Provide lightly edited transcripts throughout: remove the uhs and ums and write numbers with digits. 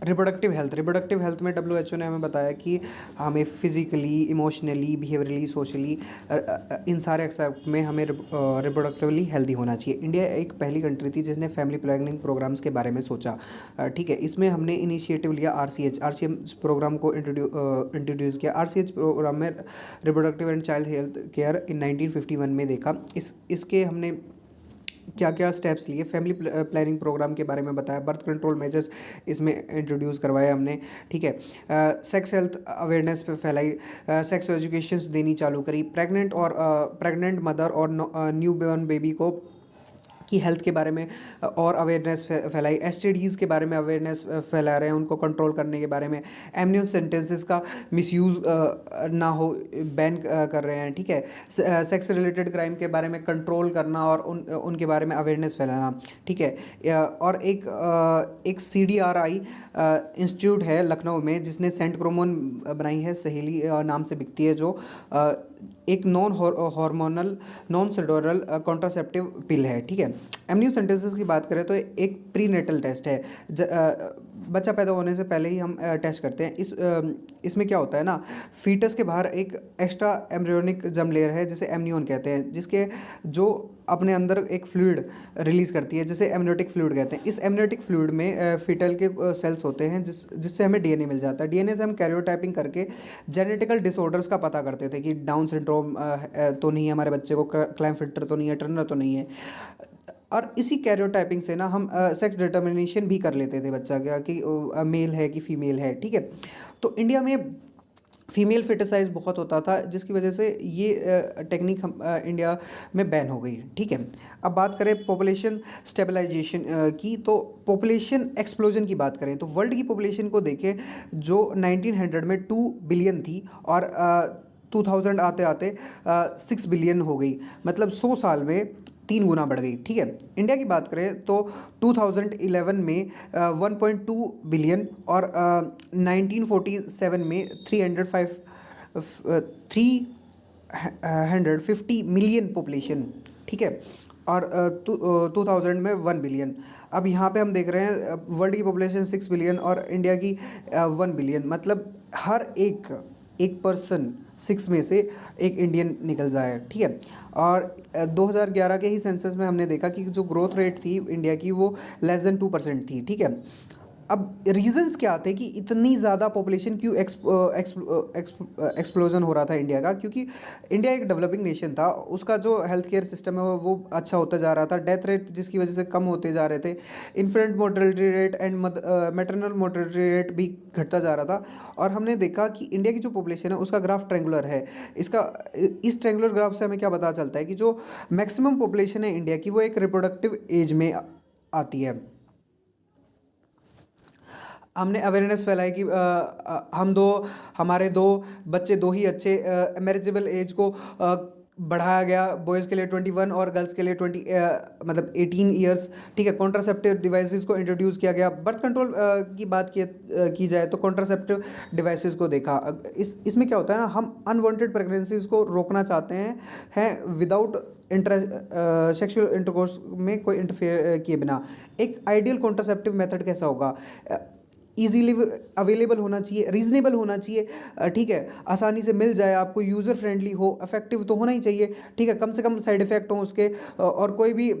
Reproductive health में WHO ने हमें बताया कि हमें फिजिकली, इमोशनली, बिहेवियरली, सोशली, इन सारे एक्सेप्ट में हमें रिप्रोडक्टिवली हेल्दी होना चाहिए। इंडिया एक पहली कंट्री थी जिसने फैमिली प्लानिंग प्रोग्राम्स के बारे में सोचा। ठीक है, इसमें हमने इनिशिएटिव लिया आरसीएच प्रोग्राम को इंट्रोड्यूस किया। आरसीएच प्रोग्राम में reproductive and child health care इन 1951 में देखा। इसके हमने क्या क्या स्टेप्स लिए, फैमिली प्लानिंग प्रोग्राम के बारे में बताया, बर्थ कंट्रोल मेजर्स इसमें इंट्रोड्यूस करवाए हमने। ठीक है, सेक्स हेल्थ अवेयरनेस पे फैलाई, सेक्स एजुकेशन देनी चालू करी, प्रेग्नेंट मदर और न्यू बॉर्न बेबी को की हेल्थ के बारे में और अवेयरनेस फैलाई, एसटीडीज़ के बारे में अवेयरनेस फैला रहे हैं, उनको कंट्रोल करने के बारे में, एमनियन सेंटेंसेस का मिसयूज़ ना हो, बैन कर रहे हैं। ठीक है, सेक्स रिलेटेड क्राइम के बारे में कंट्रोल करना और उनके बारे में अवेयरनेस फैलाना। ठीक है, और एक CDRI इंस्टीट्यूट है लखनऊ में जिसने सेंट क्रोमोन बनाई है, सहेली नाम से बिकती है, जो एक non hormonal non steroidal contraceptive पिल है। ठीक है, एमनियो सेंटेंसेस की बात करें तो एक प्रीनेटल टेस्ट है। बच्चा पैदा होने से पहले ही हम टेस्ट करते हैं। इसमें क्या होता है ना, फीटस के बाहर एक एक्स्ट्रा एम्ब्रियोनिक जर्म लेयर है जिसे एमनियोन कहते हैं, जिसके जो अपने अंदर एक फ्लूइड रिलीज करती है जिसे एमनियोटिक फ्लूइड कहते हैं। इस एमनियोटिक फ्लूइड में फीटल के सेल्स होते हैं जिससे हमें डीएनए मिल जाता है। डीएनए से हम कैरियोटाइपिंग करके जेनेटिकल डिसऑर्डर्स का पता करते थे कि डाउन सिंड्रोम तो नहीं है हमारे बच्चे को, क्लाइनफिल्टर तो नहीं है, टर्नर तो नहीं है। और इसी कैरियोटाइपिंग से ना हम सेक्स डिटर्मिनेशन भी कर लेते थे बच्चा का कि मेल है कि फीमेल है। ठीक है, तो इंडिया में फीमेल फिटिसाइज बहुत होता था जिसकी वजह से ये टेक्निक हम इंडिया में बैन हो गई। ठीक है, अब बात करें पॉपुलेशन स्टेबलाइजेशन की, तो पॉपुलेशन एक्सप्लोजन की बात करें तो वर्ल्ड की पॉपुलेशन को देखें जो 1900 में 2 बिलियन थी और 2000 आते आते 6 बिलियन हो गई, मतलब 100 साल में 3 गुना बढ़ गई। ठीक है, इंडिया की बात करें तो 2011 में 1.2 बिलियन और 1947 में 350 मिलियन पॉपुलेशन। ठीक है, और 2000 में 1 बिलियन। अब यहाँ पे हम देख रहे हैं वर्ल्ड की पॉपुलेशन 6 बिलियन और इंडिया की 1 बिलियन, मतलब हर एक पर्सन 6 में से एक इंडियन निकल जाए। ठीक है, और 2011 के ही सेंसस में हमने देखा कि जो ग्रोथ रेट थी इंडिया की वो लेस देन 2% थी। ठीक है, अब रीजंस क्या थे कि इतनी ज़्यादा पॉपुलेशन क्यों एक्सप्लोजन हो रहा था इंडिया का, क्योंकि इंडिया एक डेवलपिंग नेशन था, उसका जो हेल्थ केयर सिस्टम है वो अच्छा होता जा रहा था, डेथ रेट जिसकी वजह से कम होते जा रहे थे, infant mortality rate and maternal mortality rate भी घटता जा रहा था। और हमने देखा कि इंडिया की जो पॉपुलेशन है उसका ग्राफ ट्रेंगुलर है। इस ट्रेंगुलर ग्राफ से हमें क्या पता चलता है कि जो मैक्सिमम पॉपुलेशन है इंडिया की वो एक रिप्रोडक्टिव एज में आती है। हमने अवेयरनेस फैलाई कि हमारे दो बच्चे दो ही अच्छे, मैरिजेबल एज को बढ़ाया गया, बॉयज़ के लिए 21 और गर्ल्स के लिए मतलब 18 ईयर्स। ठीक है, कॉन्ट्रासेप्टिव डिवाइसेस को इंट्रोड्यूस किया गया। बर्थ कंट्रोल की बात की जाए तो कॉन्ट्रासेप्टिव डिवाइसेस को देखा। इसमें क्या होता है ना, हम अनवांटेड प्रेगनेंसीज को रोकना चाहते हैं विदाउट सेक्सुअल इंटरकोर्स में कोई इंटरफेयर किए बिना। एक आइडियल कॉन्ट्रासेप्टिव मेथड कैसा होगा, ईजीली अवेलेबल होना चाहिए, रीजनेबल होना चाहिए। ठीक है, आसानी से मिल जाए आपको, यूज़र फ्रेंडली हो, इफेक्टिव तो होना ही चाहिए। ठीक है, कम से कम साइड इफेक्ट हो उसके, और कोई भी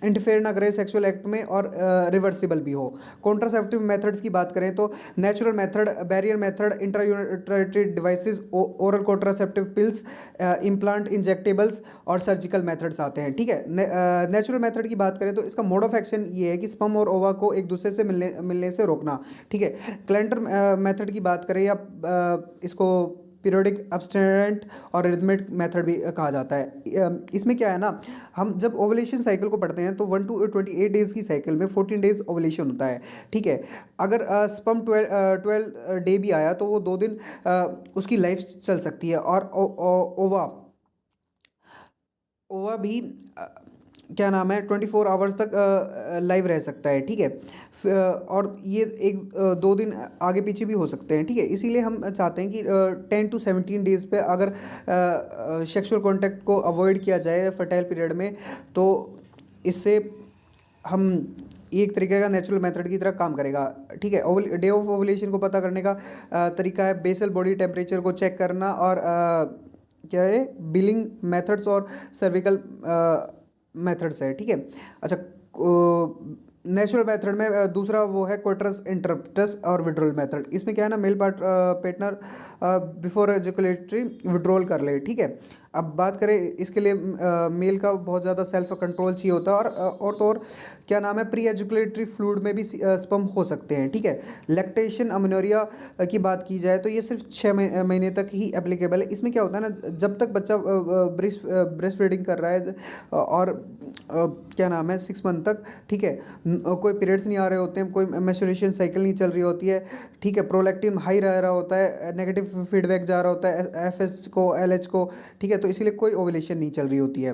इंटरफेयर ना करे सेक्सुअल एक्ट में, और रिवर्सिबल भी हो। कॉन्ट्रासेप्टिव मेथड्स की बात करें तो natural method, barrier method, intrauterine devices, oral contraceptive pills, implant, injectables और सर्जिकल मेथड्स आते हैं। ठीक है, नेचुरल मेथड की बात करें तो इसका मोड ऑफ एक्शन ये है कि स्पर्म और ओवा को एक दूसरे से मिलने से रोकना। ठीक है, कैलेंडर मेथड की बात करें या इसको पीरियोडिक अब्स्टिनेंट और रिदमिक मेथड भी कहा जाता है। इसमें क्या है ना, हम जब ओवुलेशन साइकिल को पढ़ते हैं तो 1 to 28 डेज़ की साइकिल में 14 डेज ओवुलेशन होता है। ठीक है, अगर स्पर्म 12 डे भी आया तो वो 2 दिन उसकी लाइफ चल सकती है, और ओवा ओवा भी क्या नाम है 24 आवर्स तक लाइव रह सकता है। ठीक है, और ये 1-2 दिन आगे पीछे भी हो सकते हैं। ठीक है, इसीलिए हम चाहते हैं कि 10 to 17 डेज़ पे अगर सेक्सुअल कांटेक्ट को अवॉइड किया जाए फर्टाइल पीरियड में, तो इससे हम ये एक तरीके का नेचुरल मेथड की तरह काम करेगा, ठीक है। डे ऑफ ओवुलेशन को पता करने का तरीका है बेसल बॉडी टेम्परेचर को चेक करना, और क्या है, बिलिंग मेथड्स और सर्विकल मेथड्स है, ठीक है। अच्छा, नेचुरल मेथड में दूसरा वो है क्वार्टरस इंटरप्टस और विड्रोल मेथड। इसमें क्या है ना, मेल पार्टनर बिफोर एजुकुलेटरी विड्रॉल कर ले, ठीक है। अब बात करें इसके लिए, मेल का बहुत ज़्यादा सेल्फ कंट्रोल चाहिए होता है, और तो और क्या नाम है, प्री एजुकुलेटरी फ्लूइड में भी स्पर्म हो सकते हैं, ठीक है। लैक्टेशन अमेनोरिया की बात की जाए तो ये सिर्फ 6 महीने तक ही एप्लीकेबल है। इसमें क्या होता है ना, जब तक बच्चा ब्रेस्ट फीडिंग कर रहा है, और क्या नाम है, 6 मंथ तक, ठीक है, कोई पीरियड्स नहीं आ रहे होते हैं, कोई मेंस्ट्रुएशन साइकिल नहीं चल रही होती है, ठीक है, प्रोलैक्टिन हाई रह रहा होता है, नेगेटिव फीडबैक जा रहा होता है एफएस को, एलएच को, ठीक है, तो इसीलिए कोई ओवुलेशन नहीं चल रही होती है।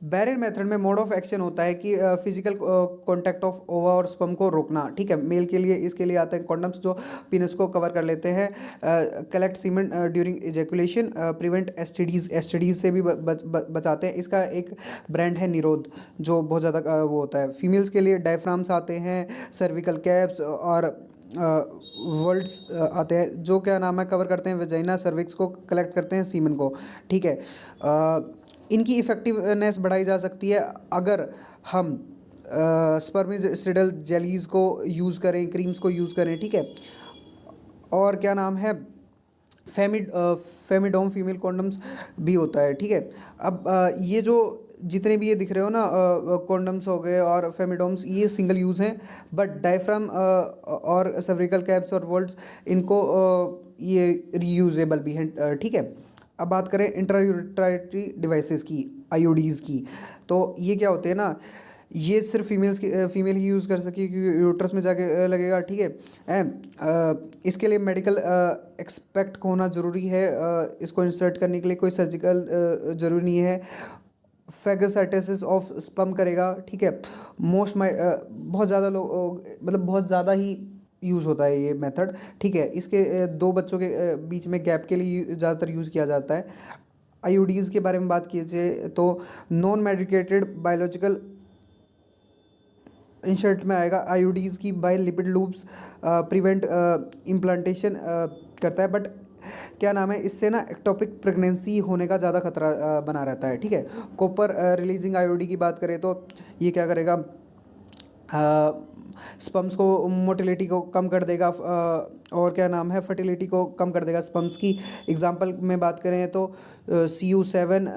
बैरियर मेथड में मोड ऑफ एक्शन होता है कि फिजिकल कांटेक्ट ऑफ ओवा और स्पर्म को रोकना, ठीक है। मेल के लिए इसके लिए आते हैं कॉन्डम्स जो पीनस को कवर कर लेते हैं, collect cement during ejaculation, prevent STDs से भी बचाते हैं। इसका एक ब्रांड है निरोध, जो बहुत ज़्यादा वो होता है। फीमेल्स के लिए डायफ्राम्स आते हैं, सर्विकल कैप्स और वर्ल्ड्स आते हैं, जो क्या नाम है, कवर करते हैं वेजाइना सर्विक्स को, कलेक्ट करते हैं सीमन को, ठीक है। इनकी इफ़ेक्टिवनेस बढ़ाई जा सकती है अगर हम स्पर्मिसिडल जेलीज़ को यूज़ करें, क्रीम्स को यूज़ करें, ठीक है। और क्या नाम है, फेमिडोम फीमेल कॉन्डम्स भी होता है, ठीक है। अब ये जो जितने भी ये दिख रहे हो ना, कॉन्डम्स हो गए और फेमिडोम्स, ये सिंगल यूज़ हैं, बट डायफ्राम और सर्विकल कैप्स और वोल्ट्स, इनको ये रीयूजेबल भी हैं, ठीक है। अब बात करें इंट्रायूटेरी डिवाइसेस की, आईओडीज़ की, तो ये क्या होते हैं ना, ये सिर्फ फीमेल ही यूज़ कर सके क्योंकि यूट्रस में जाके लगेगा, ठीक है। इसके लिए मेडिकल एक्सपेक्ट होना ज़रूरी है, इसको इंसर्ट करने के लिए कोई सर्जिकल ज़रूरी नहीं है। फैगोसाइटोसिस ऑफ स्पर्म करेगा, ठीक है। बहुत ज़्यादा लोग, मतलब बहुत ज़्यादा ही यूज़ होता है ये मेथड, ठीक है। इसके दो बच्चों के बीच में गैप के लिए ज़्यादातर यूज़ किया जाता है। आईओडीज़ के बारे में बात कीजिए तो नॉन मेडिकेटेड बायोलॉजिकल इंसर्ट में आएगा। आईओडीज़ की by lipid loops prevent implantation करता है, बट क्या नाम है, इससे ना एक्टोपिक प्रेगनेंसी होने का ज़्यादा खतरा बना रहता है, ठीक है। कॉपर रिलीजिंग आईओडी की बात करें तो ये क्या करेगा, स्पम्स को, मोटिलिटी को कम कर देगा, और क्या नाम है, फर्टिलिटी को कम कर देगा स्पम्स की। एग्जांपल में बात करें तो CU7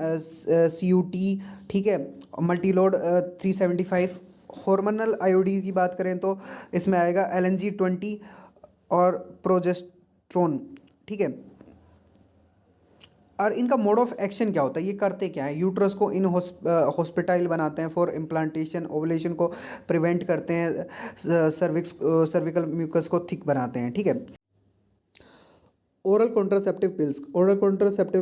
CUT, ठीक है, मल्टीलोड 375। हार्मोनल आईओडी की बात करें तो इसमें आएगा LNG-20 और प्रोजेस्ट्रोन, ठीक है। और इनका मोड ऑफ एक्शन क्या होता है, ये करते क्या है, यूट्रस को इन हॉस्पिटाइल बनाते हैं फॉर इम्प्लांटेशन, ओवुलेशन को प्रिवेंट करते हैं, सर्विकल म्यूकस को थिक बनाते हैं, ठीक है। ओरल कॉन्ट्रासेप्टिव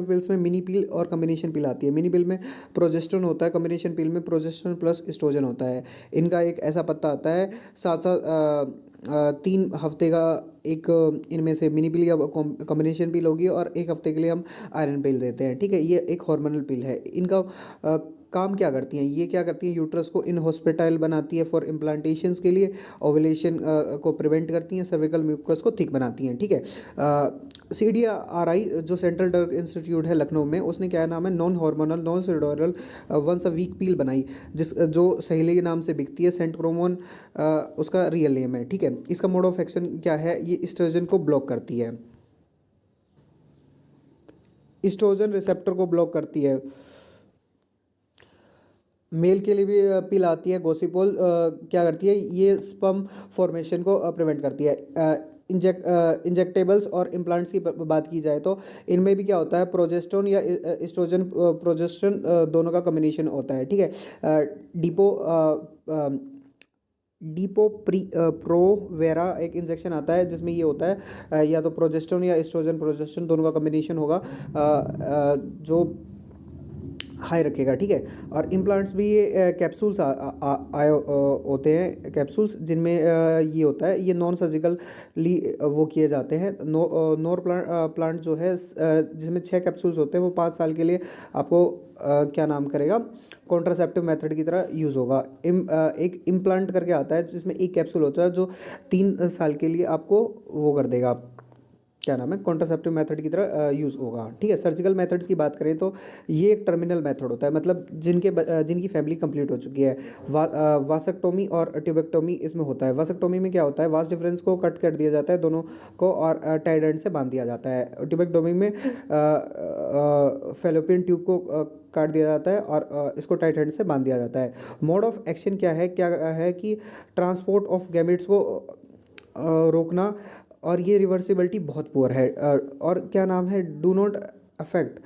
पिल्स में मिनी पिल और कम्बिनेशन पिल आती है। मिनी पिल में प्रोजेस्टेरोन होता है, कम्बिनेशन पिल में प्रोजेस्टेरोन प्लस एस्ट्रोजन होता है। इनका एक ऐसा पत्ता आता है, साथ साथ 3 हफ्ते का एक इनमें से मिनी पिल या कॉम्बिनेशन पिल होगी, और 1 हफ्ते के लिए हम आयरन पिल देते हैं, ठीक है। ये एक हार्मोनल पिल है। इनका काम क्या करती हैं, ये क्या करती हैं, यूट्रस को इन हॉस्पिटाइल बनाती है फॉर इम्प्लांटेशंस के लिए, ओवुलेशन को प्रिवेंट करती हैं, सर्विकल म्यूकस को थिक बनाती हैं, ठीक है। CDRI जो सेंट्रल ड्रग इंस्टीट्यूट है लखनऊ में, उसने क्या नाम है, non hormonal non steroidal once a week pill बनाई, जो सहेली के नाम से बिकती है। सेंटक्रोमोन उसका रियल नेम है, ठीक है। इसका मोड ऑफ एक्शन क्या है, ये एस्ट्रोजन को ब्लॉक करती है, एस्ट्रोजन रिसेप्टर को ब्लॉक करती है। मेल के लिए भी पिल आती है, गोसिपोल, क्या करती है, ये स्पर्म फॉर्मेशन को प्रिवेंट करती है। इंजेक्टेबल्स और इम्प्लांट्स की बात की जाए तो इनमें भी क्या होता है, प्रोजेस्टेरोन या एस्ट्रोजन, प्रोजेस्टेरोन दोनों का कॉम्बिनेशन होता है, ठीक है। डीपो प्रोवेरा एक इंजेक्शन आता है जिसमें ये होता है, या तो प्रोजेस्टेरोन या एस्ट्रोजन प्रोजेस्टेरोन दोनों का कॉम्बिनेशन होगा, जो हाई रखेगा, ठीक है। और इम्प्लांट्स भी ये कैप्सूल्स होते हैं, कैप्सूल्स जिनमें ये होता है, ये नॉन सर्जिकली वो किए जाते हैं। नोर प्लांट जो है जिसमें 6 कैप्सूल्स होते हैं, वो 5 साल के लिए आपको क्या नाम करेगा, कॉन्ट्रासेप्टिव मेथड की तरह यूज़ होगा। एक इम्प्लांट करके आता है जिसमें एक कैप्सूल होता है, जो 3 साल के लिए आपको वो कर देगा, क्या नाम है, कॉन्ट्रासेप्टिव मेथड की तरह यूज़ होगा, ठीक है। सर्जिकल मेथड्स की बात करें तो ये एक टर्मिनल मेथड होता है, मतलब जिनकी फैमिली कंप्लीट हो चुकी है। वासेक्टोमी और ट्यूबेक्टोमी इसमें होता है। वासेक्टोमी में क्या होता है, वास डिफरेंस को कट कर दिया जाता है दोनों को, और टाइड एंड से बांध दिया जाता है। ट्यूबेक्टोमी में फेलोपियन ट्यूब को काट दिया जाता है और इसको टाइट हैंड से बांध दिया जाता है। मोड ऑफ एक्शन क्या है कि ट्रांसपोर्ट ऑफ गैमेट्स को रोकना, और ये रिवर्सिबिलिटी बहुत पुअर है। और क्या नाम है, डू नॉट अफेक्ट,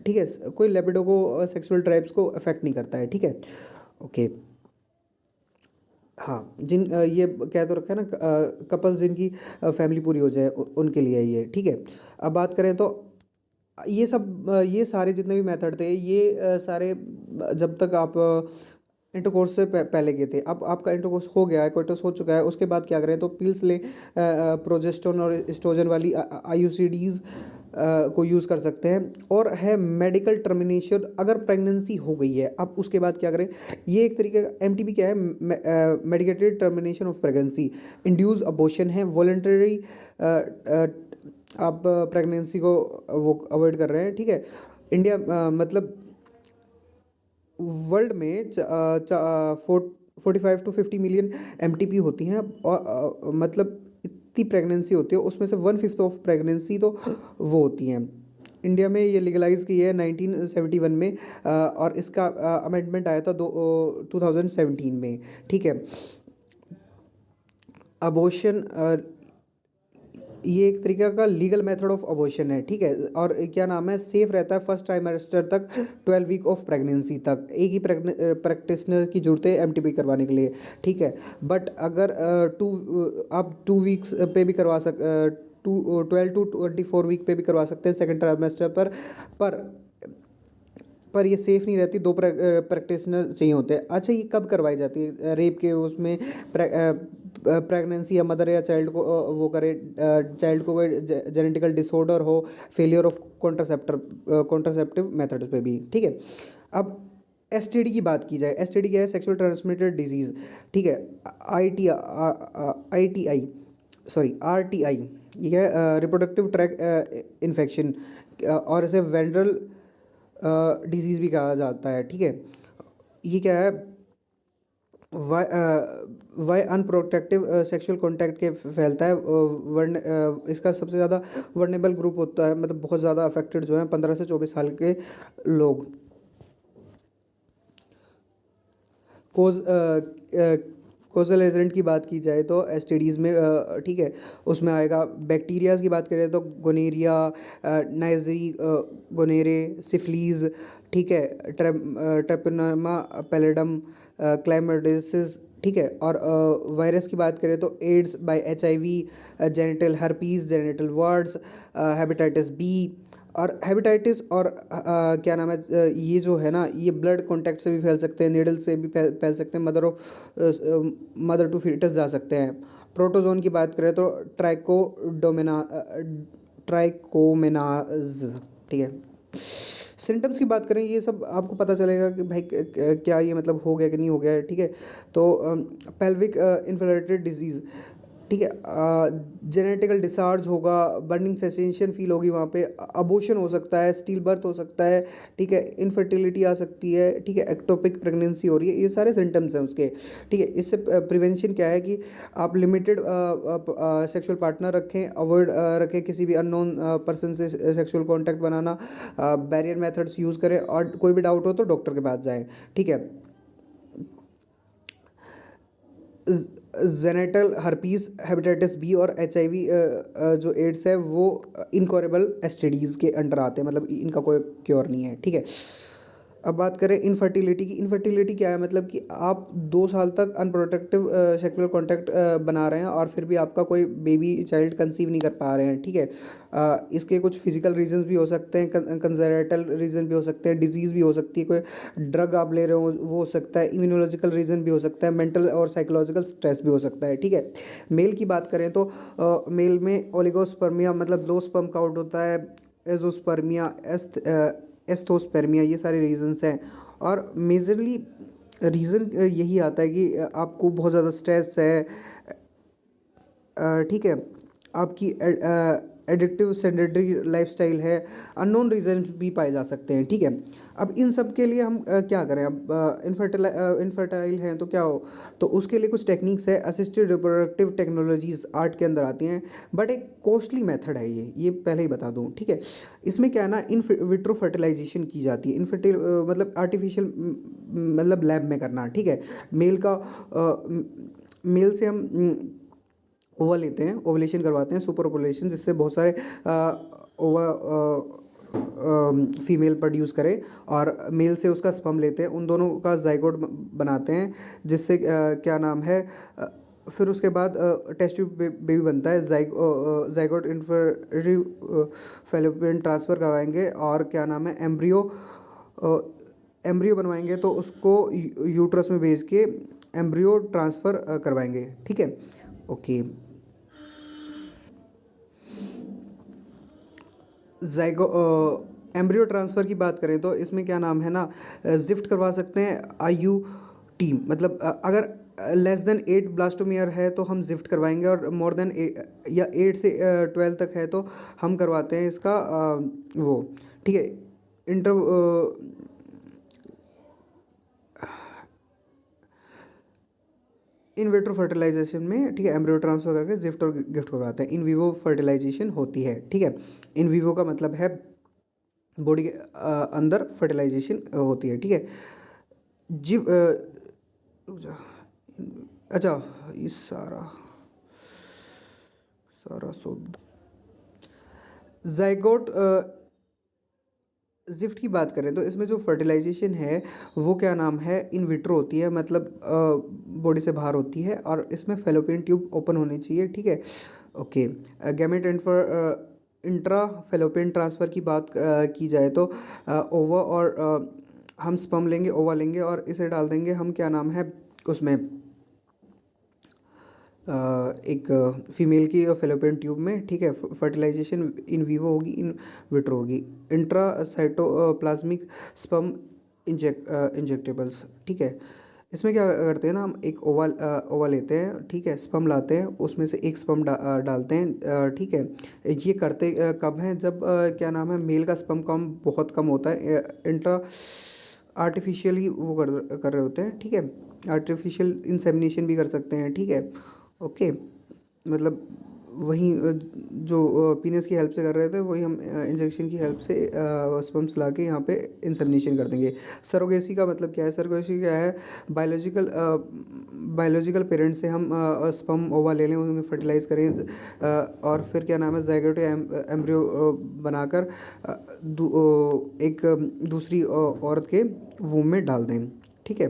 ठीक है, कोई लिबिडो को, सेक्सुअल ड्राइव्स को अफेक्ट नहीं करता है, ठीक है। ओके, हाँ, ये कह तो रखा है ना, कपल्स जिनकी फैमिली पूरी हो जाए उनके लिए ये, ठीक है। अब बात करें तो ये सब ये सारे जितने भी मेथड थे, ये सारे जब तक आप इंटरकोर्स से पहले के थे। अब आपका इंटरकोर्स हो गया है, कोइटस हो चुका है, उसके बाद क्या करें, तो पिल्स ले, प्रोजेस्टेरोन और एस्ट्रोजन वाली आईयूसीडीज़ को यूज़ कर सकते हैं। और है मेडिकल टर्मिनेशन, अगर प्रेगनेंसी हो गई है, अब उसके बाद क्या करें, ये एक तरीके का एमटीपी क्या है, medicated termination of pregnancy, induce abortion है, वॉलंटरी आप प्रेगनेंसी को वो अवॉइड कर रहे हैं, ठीक है। इंडिया मतलब वर्ल्ड में 45 to 50 मिलियन एमटीपी होती हैं, और मतलब इतनी प्रेगनेंसी होती है, उसमें से 1/5 ऑफ प्रेगनेंसी तो वो होती हैं। इंडिया में ये लीगलाइज की है 1971 में, और इसका अमेंडमेंट आया था 2017 में, ठीक है। अबॉर्शन ये एक तरीके का लीगल मेथड ऑफ अबॉर्शन है, ठीक है। और क्या नाम है, सेफ रहता है फर्स्ट ट्राइमेस्टर तक, 12 वीक ऑफ प्रेगनेंसी तक। एक ही प्रैक्टिशनर की जरूरत है एमटीपी करवाने के लिए, ठीक है। बट अगर आप 2 वीक्स पे भी करवा 12 to 24 वीक पे भी करवा सकते हैं सेकेंड ट्राइमेस्टर पर पर ये सेफ़ नहीं रहती, 2 प्रैक्टिशनर चाहिए होते हैं। अच्छा, ये कब करवाई जाती है, रेप के उसमें, प्रेगनेंसी या मदर या चाइल्ड को वो करे, चाइल्ड को कोई जेनेटिकल डिसऑर्डर हो, फेलियर ऑफ कॉन्ट्रासेप्टिव मेथड्स पे भी, ठीक है। अब एसटीडी की बात की जाए, एसटीडी क्या है, सेक्सुअल ट्रांसमिटेड डिजीज़, ठीक है। आईटीआई, सॉरी, आरटीआई, ये है रिप्रोडक्टिव ट्रैक इन्फेक्शन, और इसे वेंड्रल डिजीज़ भी कहा जाता है, ठीक है। ये क्या है, वाई अनप्रोटेक्टिव सेक्सुअल कॉन्टैक्ट के फैलता है। इसका सबसे ज़्यादा वर्नेबल ग्रुप होता है, मतलब बहुत ज़्यादा अफेक्टेड जो है 15 से 24 साल के लोग। कोज कोजल एजेंट की बात की जाए तो एसटीडीज़ में, ठीक है, उसमें आएगा। बैक्टीरियाज़ की बात करें तो गोनेरिया, नाइजरी गोनेरे, सिफिलीज़, ठीक है, ट्रेपनोमा पैलिडम, क्लाइमेडिसिस, ठीक है। और वायरस की बात करें तो AIDS by HIV, genital herpes, genital warts, hepatitis B, और हेपेटाइटिस और क्या नाम है, ये जो है ना, ये ब्लड कांटेक्ट से भी फैल सकते हैं, नीडल से भी फैल सकते हैं, मदर टू फीटस जा सकते हैं। प्रोटोजोन की बात करें तो ट्राइकोमेनाज, ठीक है। सिम्टम्स की बात करें, ये सब आपको पता चलेगा कि भाई क्या ये मतलब हो गया कि नहीं हो गया है, ठीक है। तो पेल्विक इन्फ्लेमेटरी डिजीज़, ठीक है, जेनेटिकल डिस्चार्ज होगा, बर्निंग सेंसेशन फील होगी वहाँ पे, अबॉर्शन हो सकता है, स्टील बर्थ हो सकता है, ठीक है, इनफर्टिलिटी आ सकती है, ठीक है, एक्टोपिक प्रेगनेंसी हो रही है, ये सारे सिम्टम्स हैं उसके, ठीक है। इससे प्रिवेंशन क्या है कि आप लिमिटेड सेक्सुअल पार्टनर रखें, अवॉइड रखें किसी भी अननोन पर्सन से सेक्सुअल कॉन्टैक्ट बनाना, बैरियर मेथड्स यूज़ करें, और कोई भी डाउट हो तो डॉक्टर के पास जाएँ, ठीक है। जेनेटल हर्पीस, हेपेटाइटिस बी और एचआईवी जो एड्स है, वो इनक्योरेबल एसटीडीज़ के अंडर आते हैं, मतलब इनका कोई क्योर नहीं है, ठीक है। अब बात करें इनफर्टिलिटी की। इनफर्टिलिटी क्या है, मतलब कि आप 2 साल तक अनप्रोटेक्टिव सेक्सुअल कांटेक्ट बना रहे हैं और फिर भी आपका कोई बेबी चाइल्ड कंसीव नहीं कर पा रहे हैं, ठीक है। इसके कुछ फिजिकल रीजंस भी हो सकते हैं, कंजेनिटल रीज़न भी हो सकते हैं, डिजीज़ भी हो सकती है, कोई ड्रग आप ले रहे हो वो हो सकता है, इम्यूनोलॉजिकल रीज़न भी हो सकता है, मेंटल और साइकोलॉजिकल स्ट्रेस भी हो सकता है, ठीक है। मेल की बात करें तो मेल में ओलिगोस्पर्मिया मतलब 2 स्पर्म काउंट होता है, एजोस्पर्मिया, एस्थोस्पेर्मिया, ये सारे रीजंस हैं। और मेजरली रीज़न यही आता है कि आपको बहुत ज़्यादा स्ट्रेस है, ठीक है, आपकी एडिक्टिव सेडेंटरी लाइफस्टाइल है, अननोन रीज़न भी पाए जा सकते हैं, ठीक है। अब इन सब के लिए हम क्या करें, अब इनफर्टाइल हैं तो क्या हो, तो उसके लिए कुछ टेक्निक्स है, असिस्टेड रिप्रोडक्टिव टेक्नोलॉजीज आर्ट के अंदर आती हैं, बट एक कॉस्टली मेथड है ये पहले ही बता दूं, ठीक है। इसमें क्या है ना, इन विट्रो फर्टिलाइजेशन की जाती है। इनफर्टिल मतलब आर्टिफिशियल मतलब लैब में करना, ठीक है। मेल का मेल से हम ओवा लेते हैं, ओवुलेशन करवाते हैं, सुपर ओवुलेशन, जिससे बहुत सारे ओवा फीमेल प्रोड्यूस करे, और मेल से उसका स्पर्म लेते हैं, उन दोनों का जाइगोट बनाते हैं, जिससे क्या नाम है, फिर उसके बाद टेस्ट ट्यूब बेबी बनता है, जाइगोट फैलोपियन ट्रांसफ़र करवाएंगे, और क्या नाम है, एम्ब्रियो बनवाएंगे, तो उसको यूट्रस में भेज के एम्ब्रियो ट्रांसफ़र करवाएंगे, ठीक है। ओके, जाइगो एम्ब्रियो ट्रांसफ़र की बात करें तो इसमें क्या नाम है ना, जिफ्ट करवा सकते हैं आईयू टीम, मतलब अगर लेस देन 8 ब्लास्टोमियर है तो हम जिफ्ट करवाएंगे, और मोर देन या 8 से 12 तक है तो हम करवाते हैं इसका वो, ठीक है। इंटर इन विट्रो फर्टिलाइजेशन में, ठीक है, एम्ब्रियो ट्रांसफर करके जिफ्ट और गिफ्ट करवाते हैं। इन विवो फर्टिलाइजेशन होती है, ठीक है। इन विवो का मतलब है बॉडी के अंदर फर्टिलाइजेशन होती है, ठीक है। जीव रुक जा, अच्छा, ये सारा सारा शब्द जाइगोट जिफ्ट की बात करें तो इसमें जो फर्टिलाइजेशन है वो क्या नाम है, इन विट्रो होती है, मतलब बॉडी से बाहर होती है, और इसमें फेलोपियन ट्यूब ओपन होनी चाहिए, ठीक है। Okay, gamete intra fallopian transfer की बात की जाए तो ओवा और हम स्पर्म लेंगे, ओवा लेंगे, और इसे डाल देंगे हम, क्या नाम है, उसमें एक फीमेल की फेलोपियन ट्यूब में, ठीक है। फर्टिलाइजेशन इन वीवो होगी, इन विट्रो होगी। इंट्रा साइटोप्लाज्मिक स्पर्म इंजेक्टेबल्स, ठीक है। इसमें क्या करते हैं ना, हम एक ओवा लेते हैं, ठीक है, स्पर्म लाते हैं, उसमें से एक स्पर्म डालते हैं, ठीक है। ये करते कब हैं, जब क्या नाम है, मेल का स्पर्म काउंट बहुत कम होता है, इंट्रा आर्टिफिशियली वो कर रहे होते हैं, ठीक है। आर्टिफिशियल इंसेमिनेशन भी कर सकते हैं, ठीक है। ओके, मतलब वही जो पीनस की हेल्प से कर रहे थे वही हम इंजेक्शन की हेल्प से स्पर्म्स ला के यहाँ पे इंसेमिनेशन कर देंगे। सरोगेसी का मतलब क्या है, सरोगेसी क्या है, बायोलॉजिकल पेरेंट्स से हम स्पर्म ओवा ले लें, उन्हें फर्टिलाइज करें, और फिर क्या नाम है, जाइगोट एम्ब्रियो बनाकर एक दूसरी औरत के वूम में डाल दें, ठीक है।